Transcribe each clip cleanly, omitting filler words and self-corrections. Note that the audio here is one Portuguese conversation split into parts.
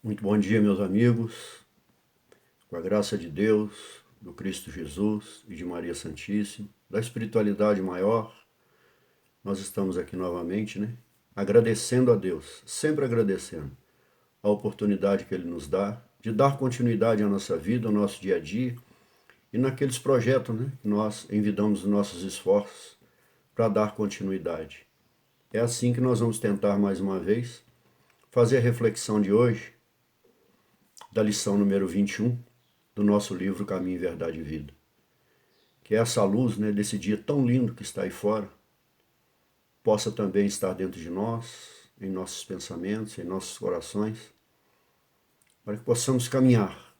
Muito bom dia, meus amigos. Com a graça de Deus, do Cristo Jesus e de Maria Santíssima, da espiritualidade maior, nós estamos aqui novamente, né? Agradecendo a Deus, sempre agradecendo a oportunidade que Ele nos dá de dar continuidade à nossa vida, ao nosso dia a dia e naqueles projetos, né, que nós envidamos os nossos esforços para dar continuidade. É assim que nós vamos tentar mais uma vez fazer a reflexão de hoje, da lição número 21 do nosso livro Caminho, Verdade e Vida. Que essa luz, né, desse dia tão lindo que está aí fora, possa também estar dentro de nós, em nossos pensamentos, em nossos corações, para que possamos caminhar,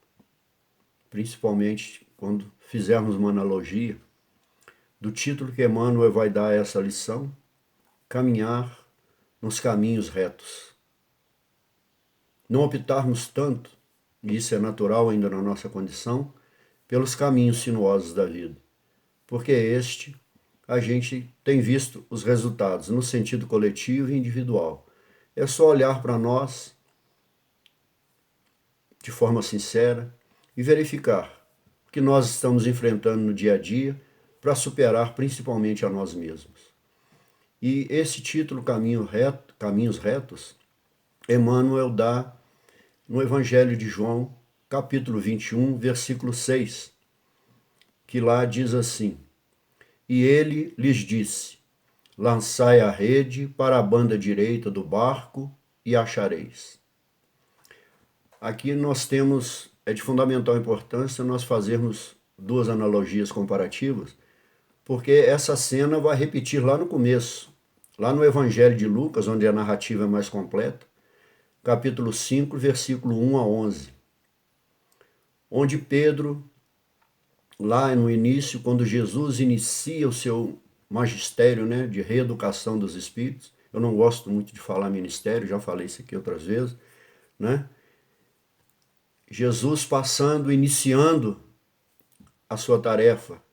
principalmente quando fizermos uma analogia do título que Emmanuel vai dar a essa lição, caminhar nos caminhos retos. Não optarmos tanto, e isso é natural ainda na nossa condição, pelos caminhos sinuosos da vida, porque este a gente tem visto os resultados no sentido coletivo e individual. É só olhar para nós de forma sincera e verificar o que nós estamos enfrentando no dia a dia para superar principalmente a nós mesmos. E esse título, Caminhos Retos, Emmanuel dá no Evangelho de João, capítulo 21, versículo 6, que lá diz assim: E ele lhes disse: Lançai a rede para a banda direita do barco e achareis. Aqui nós temos, é de fundamental importância nós fazermos duas analogias comparativas, porque essa cena vai repetir lá no começo, lá no Evangelho de Lucas, onde a narrativa é mais completa, capítulo 5, versículo 1 a 11, onde Pedro, lá no início, quando Jesus inicia o seu magistério, né, de reeducação dos espíritos, eu não gosto muito de falar ministério, já falei isso aqui outras vezes, né? Jesus passando, iniciando a sua tarefa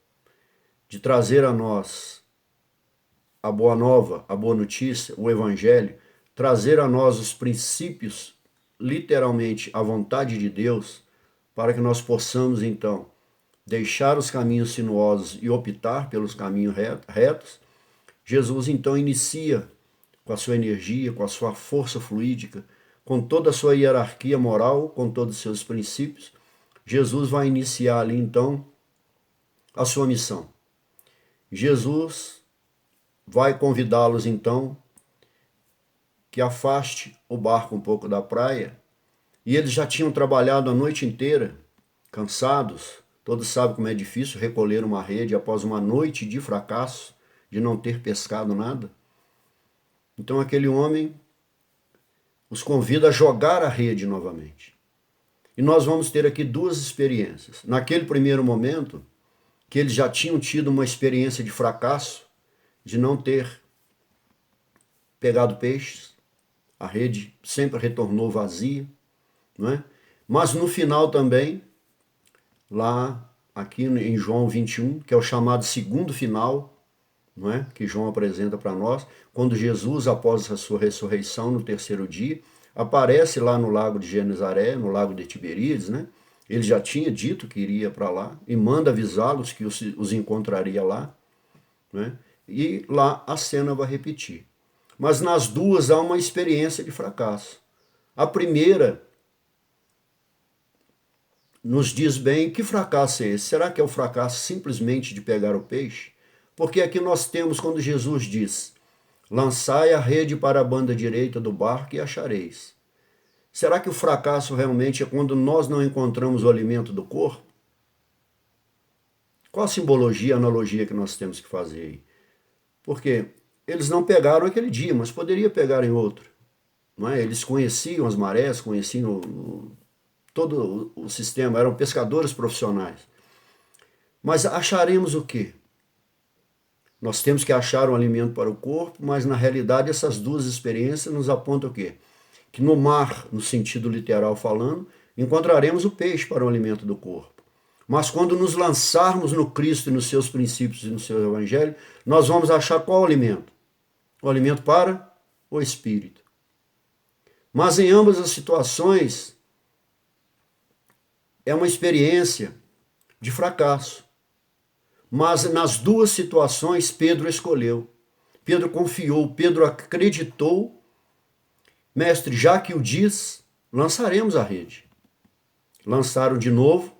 de trazer a nós a boa nova, a boa notícia, o evangelho, trazer a nós os princípios, literalmente a vontade de Deus, para que nós possamos então deixar os caminhos sinuosos e optar pelos caminhos retos. Jesus então inicia com a sua energia, com a sua força fluídica, com toda a sua hierarquia moral, com todos os seus princípios. Jesus vai iniciar ali então a sua missão. Jesus vai convidá-los então que afaste o barco um pouco da praia, e eles já tinham trabalhado a noite inteira, cansados. Todos sabem como é difícil recolher uma rede após uma noite de fracasso, de não ter pescado nada. Então aquele homem os convida a jogar a rede novamente. E nós vamos ter aqui duas experiências. Naquele primeiro momento, que eles já tinham tido uma experiência de fracasso, de não ter pegado peixes, a rede sempre retornou vazia, não é? Mas no final também, lá aqui em João 21, que é o chamado segundo final, não é? Que João apresenta para nós, quando Jesus, após a sua ressurreição no terceiro dia, aparece lá no lago de Genezaré, no lago de Tiberíades, né? Ele já tinha dito que iria para lá e manda avisá-los que os encontraria lá, né? E lá a cena vai repetir. Mas nas duas há uma experiência de fracasso. A primeira nos diz bem que fracasso é esse. Será que é o fracasso simplesmente de pegar o peixe? Porque aqui nós temos quando Jesus diz: lançai a rede para a banda direita do barco e achareis. Será que o fracasso realmente é quando nós não encontramos o alimento do corpo? Qual a simbologia, a analogia que nós temos que fazer aí? Porque eles não pegaram aquele dia, mas poderia pegar em outro. Não é? Eles conheciam as marés, conheciam todo o sistema, eram pescadores profissionais. Mas acharemos o quê? Nós temos que achar um alimento para o corpo, mas na realidade essas duas experiências nos apontam o quê? Que no mar, no sentido literal falando, encontraremos o peixe para o alimento do corpo. Mas quando nos lançarmos no Cristo e nos seus princípios e no seu evangelho, nós vamos achar qual alimento? O alimento para o espírito. Mas em ambas as situações, é uma experiência de fracasso. Mas nas duas situações, Pedro escolheu. Pedro confiou, Pedro acreditou. Mestre, já que o diz, lançaremos a rede. Lançaram de novo.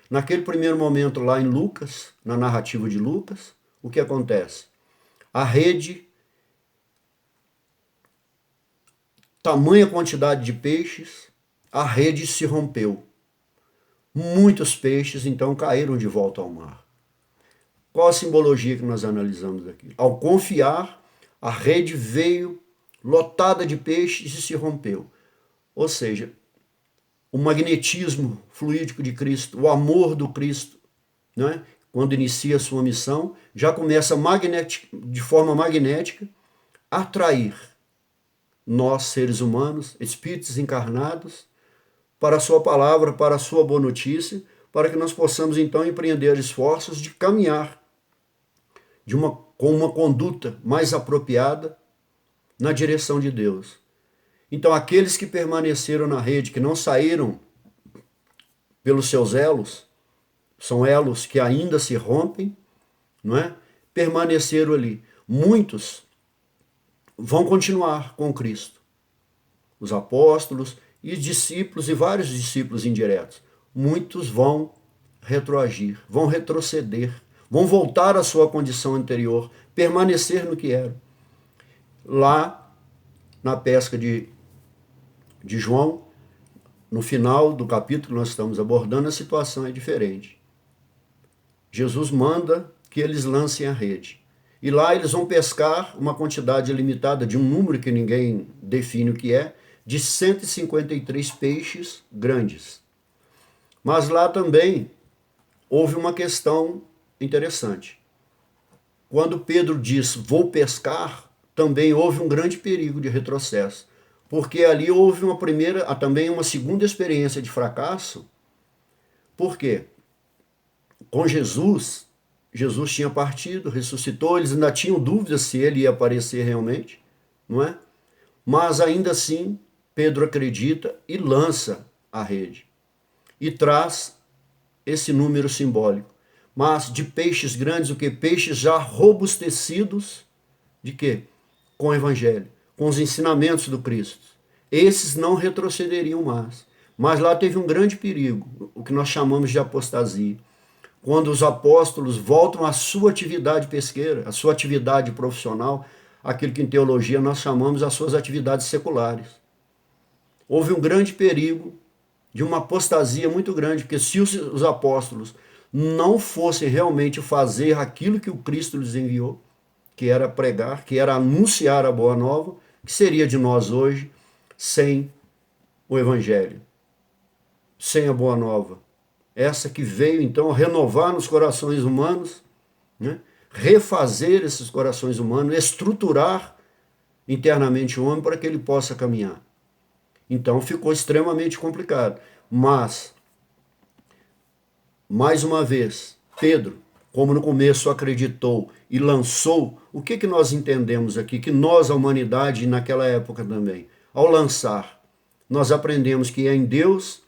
Naquele primeiro momento lá em Lucas, na narrativa de Lucas, o que acontece? A rede, tamanha quantidade de peixes, a rede se rompeu. Muitos peixes então caíram de volta ao mar. Qual a simbologia que nós analisamos aqui? Ao confiar, a rede veio lotada de peixes e se rompeu. Ou seja, o magnetismo fluídico de Cristo, o amor do Cristo, né? Quando inicia a sua missão, já começa de forma magnética a atrair nós, seres humanos, espíritos encarnados, para a sua palavra, para a sua boa notícia, para que nós possamos então empreender esforços de caminhar com uma conduta mais apropriada na direção de Deus. Então, aqueles que permaneceram na rede, que não saíram pelos seus elos, são elos que ainda se rompem, não é? Permaneceram ali. Muitos vão continuar com Cristo. Os apóstolos e discípulos, e vários discípulos indiretos. Muitos vão retroagir, vão retroceder, vão voltar à sua condição anterior, permanecer no que eram. Lá, na pesca de João, no final do capítulo que nós estamos abordando, a situação é diferente. Jesus manda que eles lancem a rede. E lá eles vão pescar uma quantidade limitada de um número que ninguém define o que é, de 153 peixes grandes. Mas lá também houve uma questão interessante. Quando Pedro diz, vou pescar, também houve um grande perigo de retrocesso. Porque ali houve também uma segunda experiência de fracasso. Por quê? Com Jesus tinha partido, ressuscitou, eles ainda tinham dúvidas se ele ia aparecer realmente, não é? Mas ainda assim, Pedro acredita e lança a rede. E traz esse número simbólico. Mas de peixes grandes, o que? Peixes já robustecidos, de quê? Com o Evangelho, com os ensinamentos do Cristo. Esses não retrocederiam mais. Mas lá teve um grande perigo, o que nós chamamos de apostasia. Quando os apóstolos voltam à sua atividade pesqueira, à sua atividade profissional, aquilo que em teologia nós chamamos as suas atividades seculares. Houve um grande perigo de uma apostasia muito grande, porque se os apóstolos não fossem realmente fazer aquilo que o Cristo lhes enviou, que era pregar, que era anunciar a boa nova, que seria de nós hoje sem o Evangelho, sem a boa nova. Essa que veio então renovar nos corações humanos, né? Refazer esses corações humanos, estruturar internamente o homem para que ele possa caminhar. Então ficou extremamente complicado. Mas, mais uma vez, Pedro, como no começo acreditou e lançou, o que nós entendemos aqui? Que nós, a humanidade, naquela época também, ao lançar, nós aprendemos que é em Deus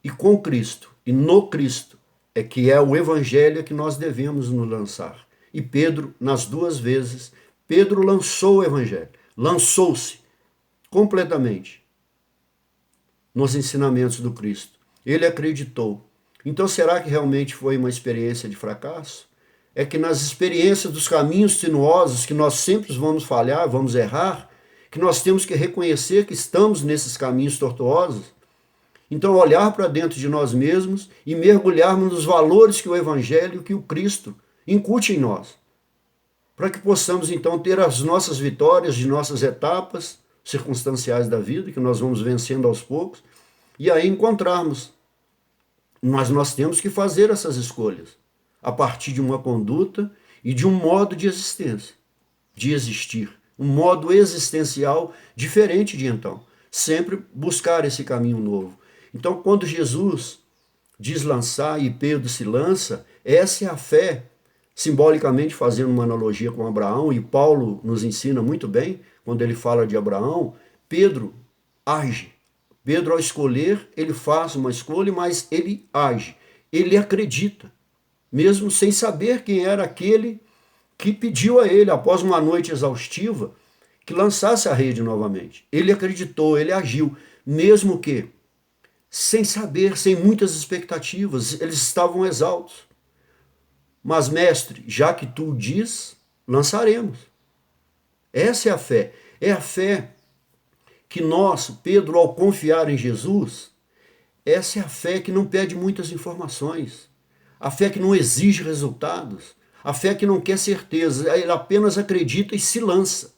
e com Cristo, e no Cristo, é que é o Evangelho que nós devemos nos lançar. E Pedro, nas duas vezes, Pedro lançou o Evangelho, lançou-se completamente nos ensinamentos do Cristo. Ele acreditou. Então, será que realmente foi uma experiência de fracasso? É que nas experiências dos caminhos sinuosos, que nós sempre vamos falhar, vamos errar, que nós temos que reconhecer que estamos nesses caminhos tortuosos. Então, olhar para dentro de nós mesmos e mergulharmos nos valores que o Evangelho, que o Cristo incute em nós. Para que possamos, então, ter as nossas vitórias de nossas etapas circunstanciais da vida, que nós vamos vencendo aos poucos, e aí encontrarmos. Mas nós temos que fazer essas escolhas a partir de uma conduta e de um modo de existência, de existir. Um modo existencial diferente de então. Sempre buscar esse caminho novo. Então, quando Jesus diz lançar e Pedro se lança, essa é a fé, simbolicamente fazendo uma analogia com Abraão, e Paulo nos ensina muito bem, quando ele fala de Abraão, Pedro age Pedro, ao escolher, ele faz uma escolha, mas ele age, ele acredita, mesmo sem saber quem era aquele que pediu a ele, após uma noite exaustiva, que lançasse a rede novamente. Ele acreditou, ele agiu, mesmo que sem saber, sem muitas expectativas, eles estavam exaltos. Mas, mestre, já que tu diz, lançaremos. Essa é a fé. É a fé que nós, Pedro, ao confiar em Jesus, essa é a fé que não pede muitas informações. A fé que não exige resultados. A fé que não quer certeza. Ele apenas acredita e se lança.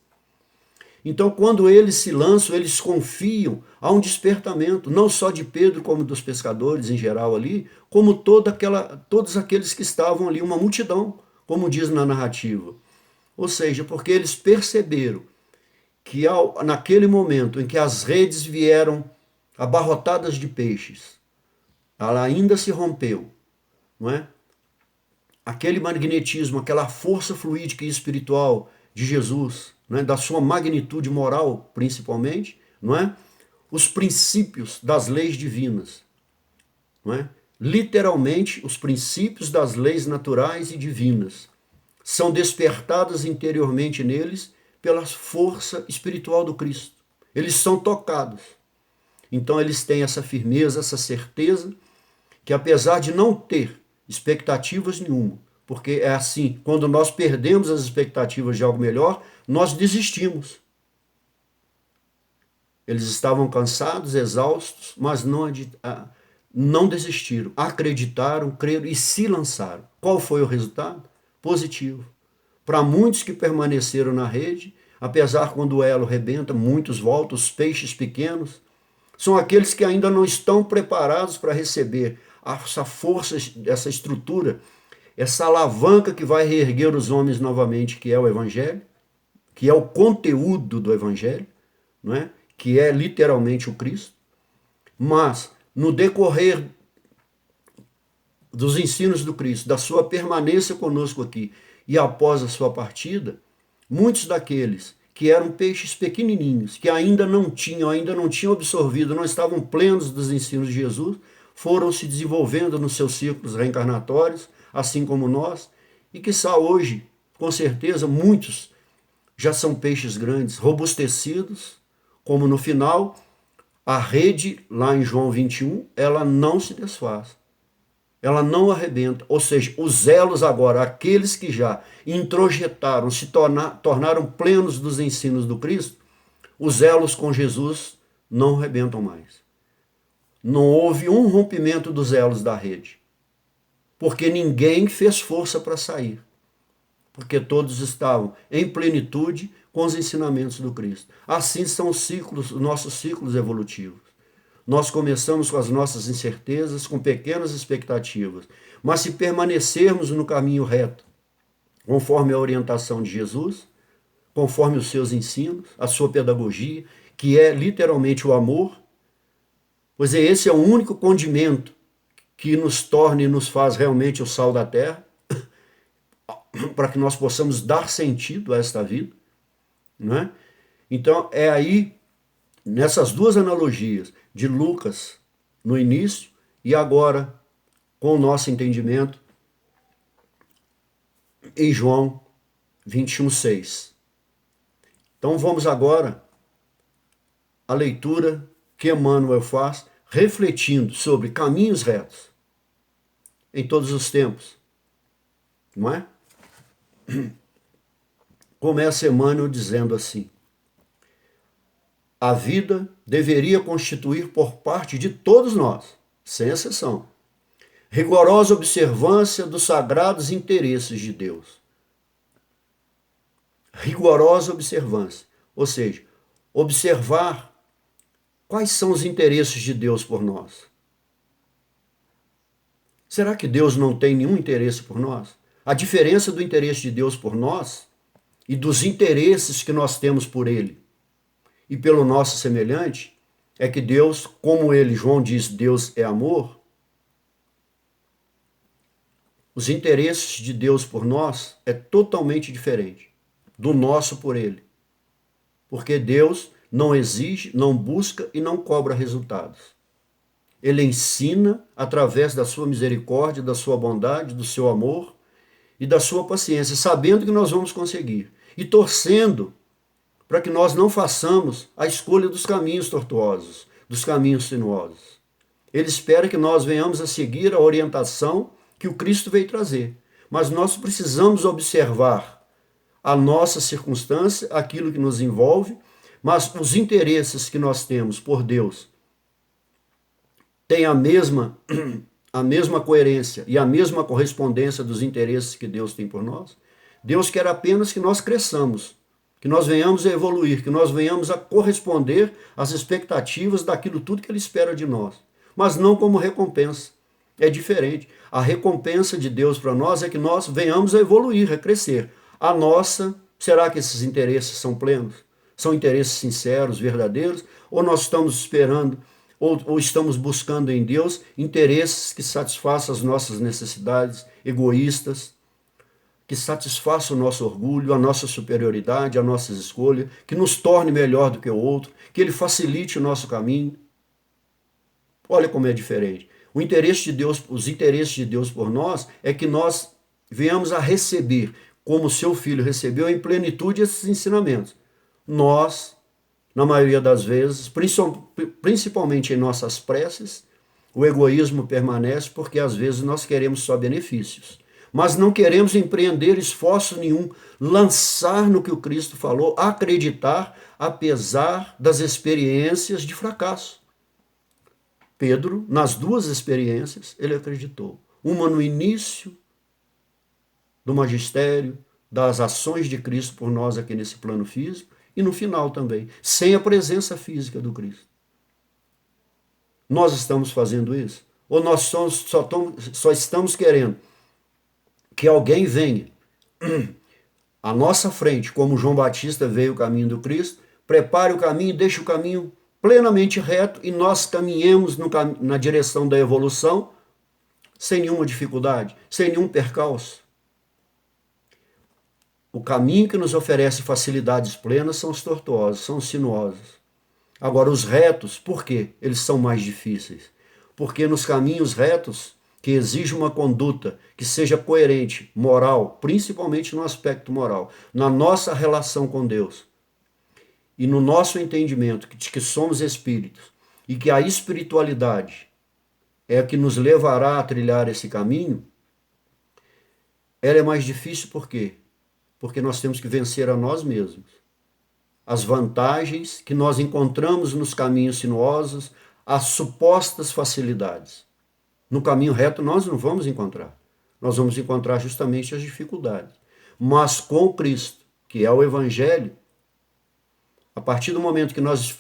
Então, quando eles se lançam, eles confiam a um despertamento, não só de Pedro, como dos pescadores em geral ali, como todos aqueles que estavam ali, uma multidão, como diz na narrativa. Ou seja, porque eles perceberam que naquele momento em que as redes vieram abarrotadas de peixes, ela ainda se rompeu, não é? Aquele magnetismo, aquela força fluídica e espiritual de Jesus, não é? Da sua magnitude moral, principalmente, não é? Os princípios das leis divinas, não é? Literalmente, os princípios das leis naturais e divinas são despertados interiormente neles pela força espiritual do Cristo. Eles são tocados. Então eles têm essa firmeza, essa certeza, que apesar de não ter expectativas nenhuma, porque é assim, quando nós perdemos as expectativas de algo melhor, nós desistimos. Eles estavam cansados, exaustos, mas não desistiram, acreditaram, creram e se lançaram. Qual foi o resultado? Positivo. Para muitos que permaneceram na rede, apesar quando o elo rebenta, muitos voltam, os peixes pequenos, são aqueles que ainda não estão preparados para receber essa força, essa estrutura, essa alavanca que vai reerguer os homens novamente, que é o Evangelho, que é o conteúdo do Evangelho, não é? Que é literalmente o Cristo. Mas, no decorrer dos ensinos do Cristo, da sua permanência conosco aqui e após a sua partida, muitos daqueles que eram peixes pequenininhos, que ainda não tinham absorvido, não estavam plenos dos ensinos de Jesus, foram se desenvolvendo nos seus ciclos reencarnatórios, assim como nós, e que só hoje, com certeza, muitos já são peixes grandes, robustecidos, como no final, a rede, lá em João 21, ela não se desfaz. Ela não arrebenta. Ou seja, os elos agora, aqueles que já introjetaram, se tornaram plenos dos ensinos do Cristo, os elos com Jesus não arrebentam mais. Não houve um rompimento dos elos da rede. Porque ninguém fez força para sair. Porque todos estavam em plenitude com os ensinamentos do Cristo. Assim são os nossos ciclos evolutivos. Nós começamos com as nossas incertezas, com pequenas expectativas. Mas se permanecermos no caminho reto, conforme a orientação de Jesus, conforme os seus ensinos, a sua pedagogia, que é literalmente o amor, pois esse é o único condimento que nos torna e nos faz realmente o sal da terra, para que nós possamos dar sentido a esta vida, não é? Então é aí, nessas duas analogias de Lucas no início e agora com o nosso entendimento em João 21:6. Então vamos agora à leitura que Emmanuel faz, refletindo sobre caminhos retos em todos os tempos, não é? Começa Emmanuel dizendo assim: a vida deveria constituir por parte de todos nós, sem exceção, rigorosa observância dos sagrados interesses de Deus. Rigorosa observância, ou seja, observar quais são os interesses de Deus por nós. Será que Deus não tem nenhum interesse por nós? A diferença do interesse de Deus por nós e dos interesses que nós temos por Ele e pelo nosso semelhante é que Deus, como Ele, João diz, Deus é amor. Os interesses de Deus por nós é totalmente diferente do nosso por Ele. Porque Deus não exige, não busca e não cobra resultados. Ele ensina através da sua misericórdia, da sua bondade, do seu amor e da sua paciência, sabendo que nós vamos conseguir e torcendo para que nós não façamos a escolha dos caminhos tortuosos, dos caminhos sinuosos. Ele espera que nós venhamos a seguir a orientação que o Cristo veio trazer. Mas nós precisamos observar a nossa circunstância, aquilo que nos envolve, mas os interesses que nós temos por Deus têm a mesma coerência e a mesma correspondência dos interesses que Deus tem por nós. Deus quer apenas que nós cresçamos, que nós venhamos a evoluir, que nós venhamos a corresponder às expectativas daquilo tudo que Ele espera de nós, mas não como recompensa. É diferente. A recompensa de Deus para nós é que nós venhamos a evoluir, a crescer. A nossa, será que esses interesses são plenos? São interesses sinceros, verdadeiros? Ou nós estamos esperando, ou estamos buscando em Deus interesses que satisfaçam as nossas necessidades egoístas, que satisfaçam o nosso orgulho, a nossa superioridade, a nossas escolhas, que nos torne melhor do que o outro, que Ele facilite o nosso caminho? Olha como é diferente. O interesse de Deus, os interesses de Deus por nós é que nós venhamos a receber, como seu filho recebeu, em plenitude esses ensinamentos. Nós, na maioria das vezes, principalmente em nossas preces, o egoísmo permanece porque às vezes nós queremos só benefícios. Mas não queremos empreender esforço nenhum, lançar no que o Cristo falou, acreditar, apesar das experiências de fracasso. Pedro, nas duas experiências, ele acreditou. Uma no início do magistério, das ações de Cristo por nós aqui nesse plano físico, e no final também, sem a presença física do Cristo. Nós estamos fazendo isso? Ou nós só estamos querendo que alguém venha à nossa frente, como João Batista veio o caminho do Cristo, prepare o caminho, deixe o caminho plenamente reto e nós caminhemos na direção da evolução sem nenhuma dificuldade, sem nenhum percalço? O caminho que nos oferece facilidades plenas são os tortuosos, são os sinuosos. Agora, os retos, por quê? Eles são mais difíceis. Porque nos caminhos retos, que exigem uma conduta que seja coerente, moral, principalmente no aspecto moral, na nossa relação com Deus, e no nosso entendimento de que somos espíritos e que a espiritualidade é a que nos levará a trilhar esse caminho, ela é mais difícil por quê? Porque nós temos que vencer a nós mesmos. As vantagens que nós encontramos nos caminhos sinuosos, as supostas facilidades. No caminho reto nós não vamos encontrar. Nós vamos encontrar justamente as dificuldades. Mas com Cristo, que é o Evangelho, a partir do momento que nós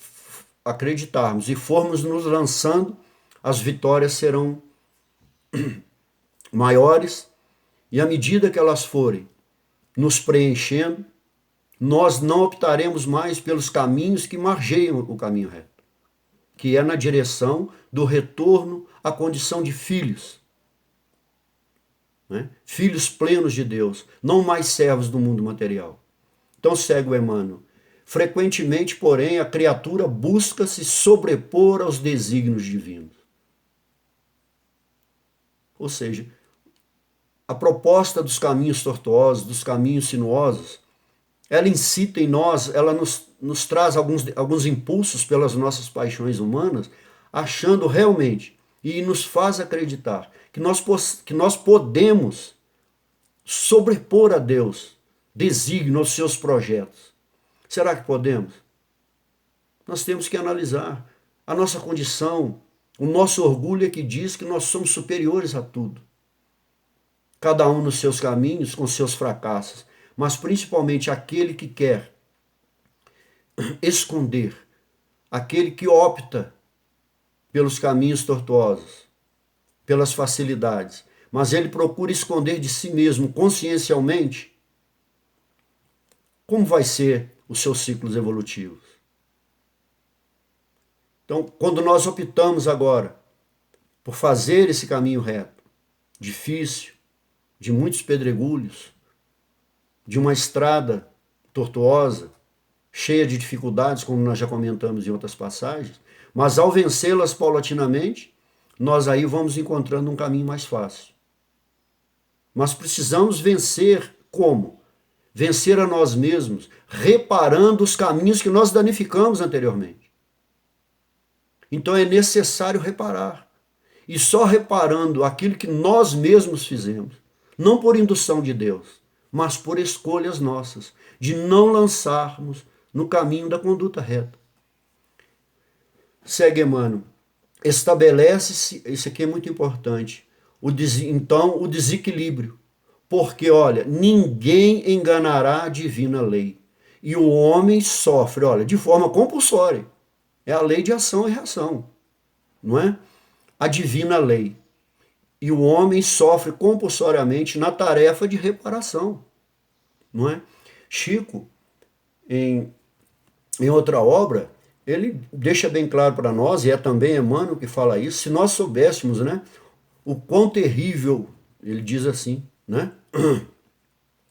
acreditarmos e formos nos lançando, as vitórias serão maiores e à medida que elas forem nos preenchendo, nós não optaremos mais pelos caminhos que margeiam o caminho reto, que é na direção do retorno à condição de filhos. Né? Filhos plenos de Deus, não mais servos do mundo material. Então segue o Emmanuel. Frequentemente, porém, a criatura busca se sobrepor aos desígnios divinos. Ou seja, a proposta dos caminhos tortuosos, dos caminhos sinuosos, ela incita em nós, ela nos traz alguns impulsos pelas nossas paixões humanas, achando realmente, e nos faz acreditar, que nós podemos sobrepor a Deus desígnio aos seus projetos. Será que podemos? Nós temos que analisar a nossa condição, o nosso orgulho é que diz que nós somos superiores a tudo. Cada um nos seus caminhos, com seus fracassos, mas principalmente aquele que quer esconder, aquele que opta pelos caminhos tortuosos, pelas facilidades, mas ele procura esconder de si mesmo consciencialmente, como vai ser os seus ciclos evolutivos? Então, quando nós optamos agora por fazer esse caminho reto, difícil, de muitos pedregulhos, de uma estrada tortuosa, cheia de dificuldades, como nós já comentamos em outras passagens, mas ao vencê-las paulatinamente, nós aí vamos encontrando um caminho mais fácil. Mas precisamos vencer como? Vencer a nós mesmos, reparando os caminhos que nós danificamos anteriormente. Então é necessário reparar. E só reparando aquilo que nós mesmos fizemos, não por indução de Deus, mas por escolhas nossas, de não lançarmos no caminho da conduta reta. Segue Emmanuel. Estabelece-se, isso aqui é muito importante, então o desequilíbrio. Porque, olha, ninguém enganará a divina lei. E o homem sofre, olha, de forma compulsória. É a lei de ação e reação, não é? A divina lei. E o homem sofre compulsoriamente na tarefa de reparação, não é? Chico, em outra obra, ele deixa bem claro para nós, e é também Emmanuel que fala isso, se nós soubéssemos, né, o quão terrível, ele diz assim, né,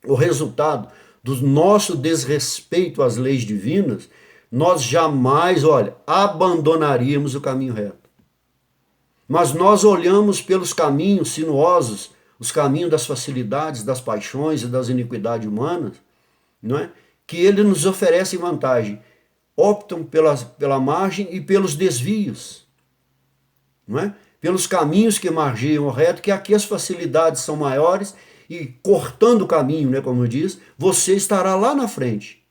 o resultado do nosso desrespeito às leis divinas, nós jamais, olha, abandonaríamos o caminho reto. Mas nós olhamos pelos caminhos sinuosos, os caminhos das facilidades, das paixões e das iniquidades humanas, não é? Que ele nos oferece vantagem. Optam pela margem e pelos desvios, não é? Pelos caminhos que margeiam o reto, que aqui as facilidades são maiores e cortando o caminho, né, como diz, você estará lá na frente.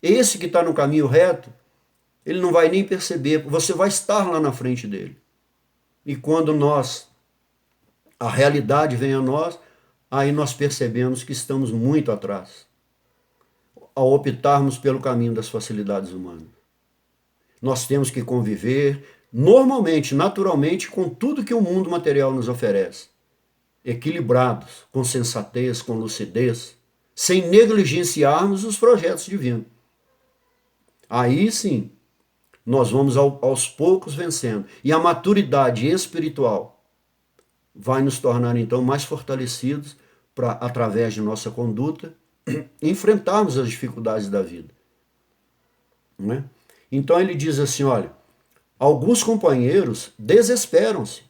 Esse que está no caminho reto, ele não vai nem perceber, você vai estar lá na frente dele. E quando a realidade vem a nós, aí nós percebemos que estamos muito atrás, ao optarmos pelo caminho das facilidades humanas. Nós temos que conviver normalmente, naturalmente, com tudo que o mundo material nos oferece. Equilibrados, com sensatez, com lucidez, sem negligenciarmos os projetos divinos. Aí sim, nós vamos aos poucos vencendo. E a maturidade espiritual vai nos tornar então mais fortalecidos para, através de nossa conduta, enfrentarmos as dificuldades da vida. Não é? Então ele diz assim, olha, alguns companheiros desesperam-se,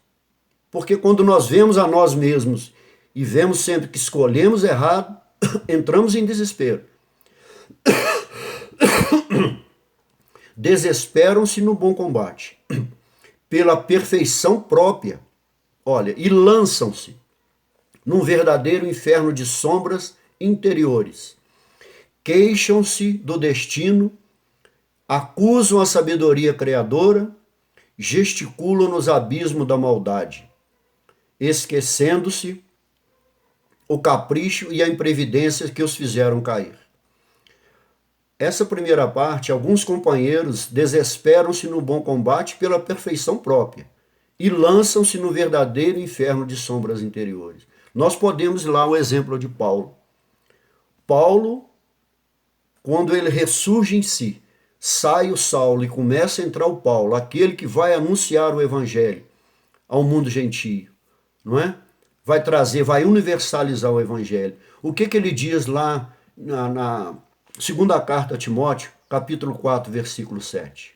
porque quando nós vemos a nós mesmos e vemos sempre que escolhemos errado, entramos em desespero. Desesperam-se no bom combate, pela perfeição própria, olha, e lançam-se num verdadeiro inferno de sombras interiores. Queixam-se do destino, acusam a sabedoria criadora, gesticulam nos abismos da maldade, esquecendo-se o capricho e a imprevidência que os fizeram cair. Essa primeira parte, alguns companheiros desesperam-se no bom combate pela perfeição própria e lançam-se no verdadeiro inferno de sombras interiores. Nós podemos ir lá o exemplo de Paulo. Paulo, quando ele ressurge em si, sai o Saulo e começa a entrar o Paulo, aquele que vai anunciar o evangelho ao mundo gentio, não é? Vai trazer, vai universalizar o evangelho. O que ele diz lá na segunda carta a Timóteo, capítulo 4, versículo 7?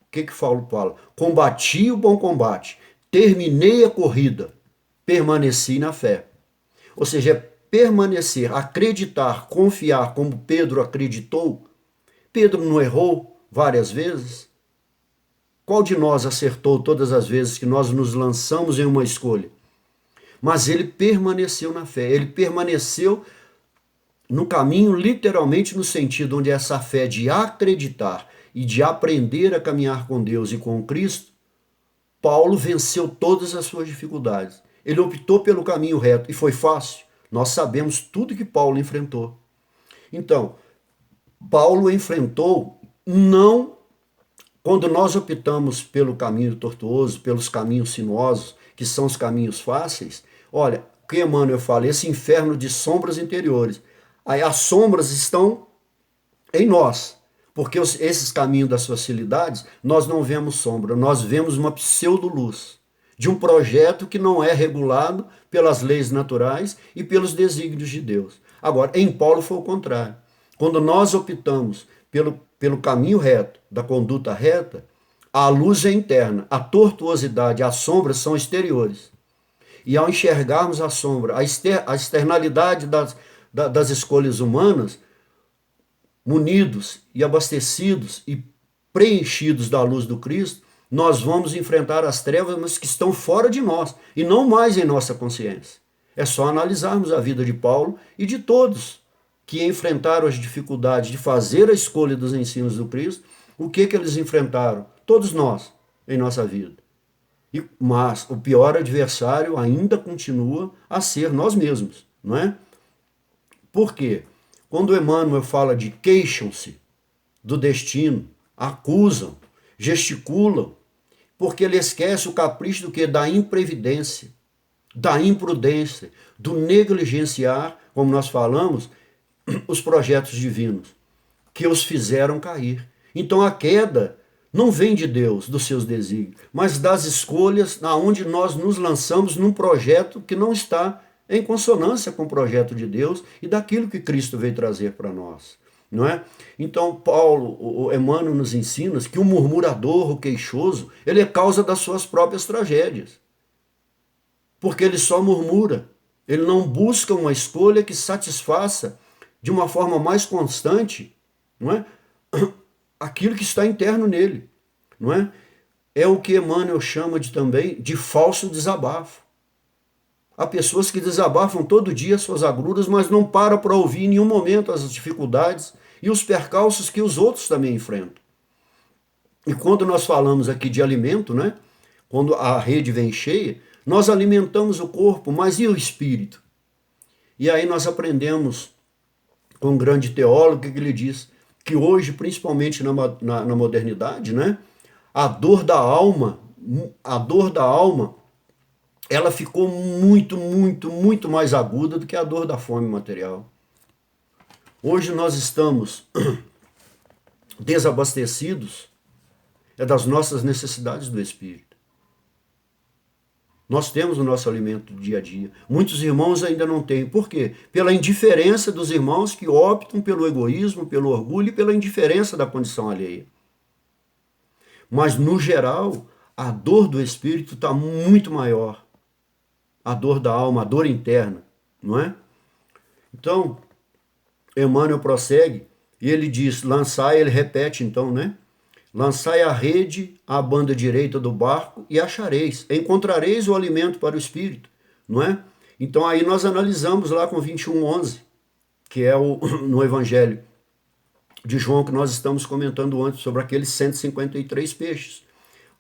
O que Paulo fala? Combati o bom combate, terminei a corrida, permaneci na fé. Ou seja, é permanecer, acreditar, confiar, como Pedro acreditou. Pedro não errou várias vezes? Qual de nós acertou todas as vezes que nós nos lançamos em uma escolha? Mas ele permaneceu na fé, ele permaneceu no caminho, literalmente no sentido onde essa fé de acreditar e de aprender a caminhar com Deus e com Cristo, Paulo venceu todas as suas dificuldades. Ele optou pelo caminho reto e foi fácil. Nós sabemos tudo que Paulo enfrentou. Então, Paulo enfrentou, não quando nós optamos pelo caminho tortuoso, pelos caminhos sinuosos, que são os caminhos fáceis. Olha, o que Emmanuel fala, esse inferno de sombras interiores. Aí as sombras estão em nós, porque esses caminhos das facilidades, nós não vemos sombra, nós vemos uma pseudo-luz de um projeto que não é regulado pelas leis naturais e pelos desígnios de Deus. Agora, em Paulo foi o contrário. Quando nós optamos pelo caminho reto, da conduta reta, a luz é interna, a tortuosidade, as sombras são exteriores. E ao enxergarmos a sombra, a externalidade das escolhas humanas, munidos e abastecidos e preenchidos da luz do Cristo, nós vamos enfrentar as trevas, mas que estão fora de nós e não mais em nossa consciência. É só analisarmos a vida de Paulo e de todos que enfrentaram as dificuldades de fazer a escolha dos ensinos do Cristo. O que eles enfrentaram? Todos nós, em nossa vida. Mas o pior adversário ainda continua a ser nós mesmos, não é? Por quê? Quando Emmanuel fala de queixam-se do destino, acusam, gesticulam, porque ele esquece o capricho do quê? Da imprevidência, da imprudência, do negligenciar, como nós falamos, os projetos divinos, que os fizeram cair. Então a queda não vem de Deus, dos seus desígnios, mas das escolhas aonde nós nos lançamos num projeto que não está em consonância com o projeto de Deus e daquilo que Cristo veio trazer para nós, não é? Então o Emmanuel nos ensina que o murmurador, o queixoso, ele é causa das suas próprias tragédias, porque ele só murmura, ele não busca uma escolha que satisfaça de uma forma mais constante, não é? Aquilo que está interno nele, não é? É o que Emmanuel chama também de falso desabafo. Há pessoas que desabafam todo dia suas agruras, mas não param para ouvir em nenhum momento as dificuldades e os percalços que os outros também enfrentam. E quando nós falamos aqui de alimento, né? Quando a rede vem cheia, nós alimentamos o corpo, mas e o espírito? E aí nós aprendemos com um grande teólogo que ele diz que hoje, principalmente na modernidade, né, a dor da alma, ela ficou muito mais aguda do que a dor da fome material. Hoje nós estamos desabastecidos das nossas necessidades do espírito. Nós temos o nosso alimento do dia a dia. Muitos irmãos ainda não têm. Por quê? Pela indiferença dos irmãos que optam pelo egoísmo, pelo orgulho e pela indiferença da condição alheia. Mas, no geral, a dor do espírito está muito maior. A dor da alma, a dor interna, não é? Então, Emmanuel prossegue e ele diz, lançai, ele repete então, né? Lançai a rede à banda direita do barco e achareis, encontrareis o alimento para o espírito, não é? Então aí nós analisamos lá com 21:11, que é no Evangelho de João que nós estamos comentando antes, sobre aqueles 153 peixes.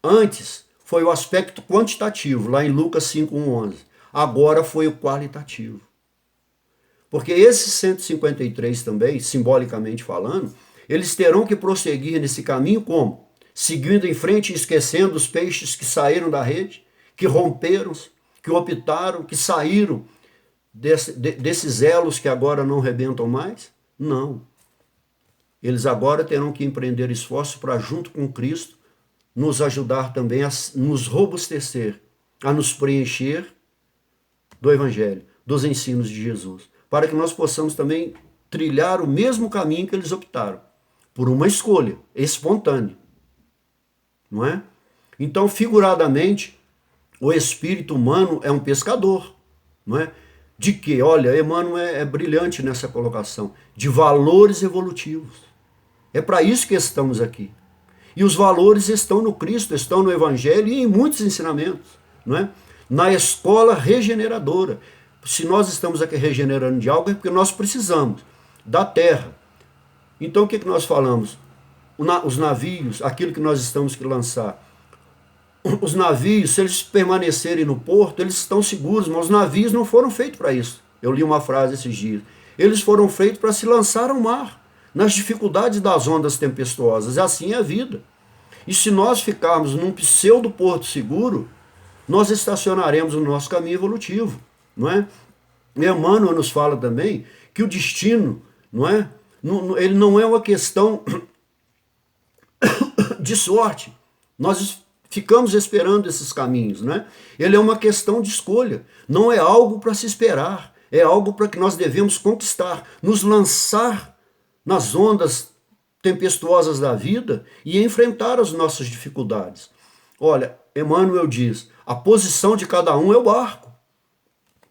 Antes foi o aspecto quantitativo, lá em Lucas 5:11. Agora foi o qualitativo. Porque esses 153 também, simbolicamente falando, eles terão que prosseguir nesse caminho como? Seguindo em frente e esquecendo os peixes que saíram da rede, que romperam, que optaram, que saíram desses elos que agora não rebentam mais? Não. Eles agora terão que empreender esforço para, junto com Cristo, nos ajudar também a nos robustecer, a nos preencher do Evangelho, dos ensinos de Jesus, para que nós possamos também trilhar o mesmo caminho que eles optaram, por uma escolha espontânea, não é? Então, figuradamente, o espírito humano é um pescador, não é? De que? Olha, Emmanuel é brilhante nessa colocação, de valores evolutivos. É para isso que estamos aqui. E os valores estão no Cristo, estão no Evangelho e em muitos ensinamentos, não é? Na escola regeneradora. Se nós estamos aqui regenerando de algo, é porque nós precisamos da terra. Então o que nós falamos? Os navios, aquilo que nós estamos que lançar. Os navios, se eles permanecerem no porto, eles estão seguros, mas os navios não foram feitos para isso. Eu li uma frase esses dias. Eles foram feitos para se lançar ao mar, nas dificuldades das ondas tempestuosas. Assim é a vida. E se nós ficarmos num pseudo porto seguro, nós estacionaremos no nosso caminho evolutivo, não é? Emmanuel nos fala também que o destino, não é? Ele não é uma questão de sorte. Nós ficamos esperando esses caminhos, né? Ele é uma questão de escolha. Não é algo para se esperar. É algo para que nós devemos conquistar. Nos lançar nas ondas tempestuosas da vida e enfrentar as nossas dificuldades. Olha, Emmanuel diz, a posição de cada um é o barco.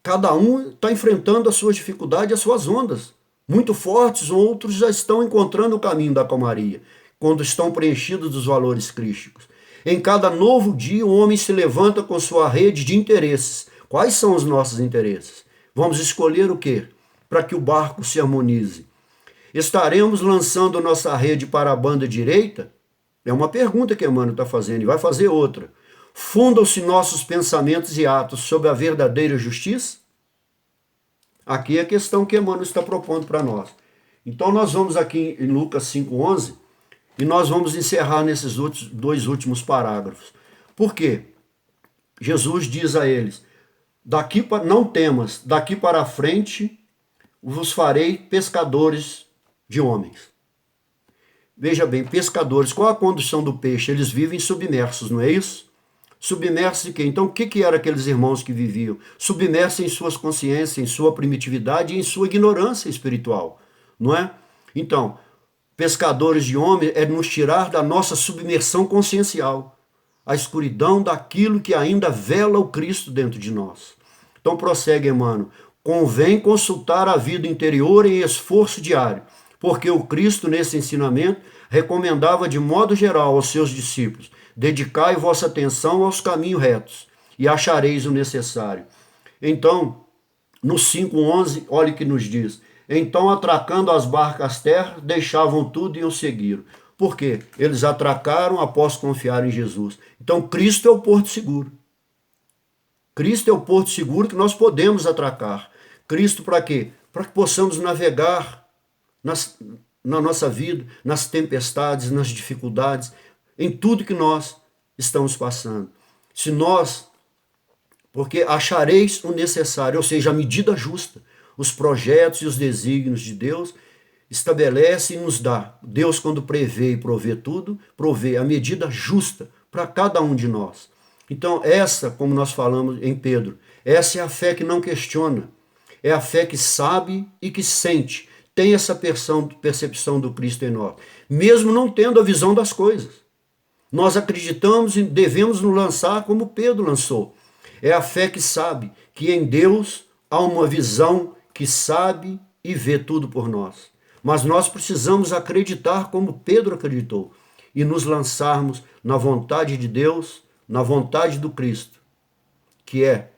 Cada um está enfrentando as suas dificuldades e as suas ondas. Muito fortes, outros já estão encontrando o caminho da calmaria, quando estão preenchidos dos valores crísticos. Em cada novo dia, o homem se levanta com sua rede de interesses. Quais são os nossos interesses? Vamos escolher o quê? Para que o barco se harmonize. Estaremos lançando nossa rede para a banda direita? É uma pergunta que Emmanuel está fazendo e vai fazer outra. Fundam-se nossos pensamentos e atos sobre a verdadeira justiça? Aqui é a questão que Emmanuel está propondo para nós. Então nós vamos aqui em Lucas 5,11 e nós vamos encerrar nesses dois últimos parágrafos. Por quê? Jesus diz a eles, não temas, daqui para frente vos farei pescadores de homens. Veja bem, pescadores, qual a condição do peixe? Eles vivem submersos, não é isso? Submersos de quê? Então, o que eram aqueles irmãos que viviam? Submersos em suas consciências, em sua primitividade e em sua ignorância espiritual, não é? Então, pescadores de homens é nos tirar da nossa submersão consciencial, a escuridão daquilo que ainda vela o Cristo dentro de nós. Então, prossegue, Emmanuel. Convém consultar a vida interior em esforço diário, porque o Cristo, nesse ensinamento, recomendava de modo geral aos seus discípulos, dedicai vossa atenção aos caminhos retos e achareis o necessário. Então, no 5,11, olha o que nos diz. Então, atracando as barcas terra, deixavam tudo e o seguiram. Por quê? Eles atracaram após confiar em Jesus. Então, Cristo é o porto seguro. Cristo é o porto seguro que nós podemos atracar. Cristo para quê? Para que possamos navegar na nossa vida, nas tempestades, nas dificuldades, em tudo que nós estamos passando. Se nós, porque achareis o necessário, ou seja, a medida justa, os projetos e os desígnios de Deus estabelece e nos dá. Deus, quando prevê e provê tudo, provê a medida justa para cada um de nós. Então, essa, como nós falamos em Pedro, essa é a fé que não questiona, é a fé que sabe e que sente, tem essa percepção do Cristo em nós, mesmo não tendo a visão das coisas. Nós acreditamos e devemos nos lançar como Pedro lançou. É a fé que sabe que em Deus há uma visão que sabe e vê tudo por nós. Mas nós precisamos acreditar como Pedro acreditou e nos lançarmos na vontade de Deus, na vontade do Cristo, que é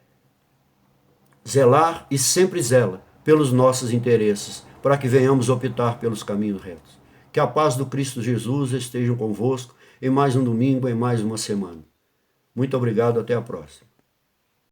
zelar e sempre zela pelos nossos interesses, para que venhamos optar pelos caminhos retos. Que a paz do Cristo Jesus esteja convosco em mais um domingo, em mais uma semana. Muito obrigado, até a próxima.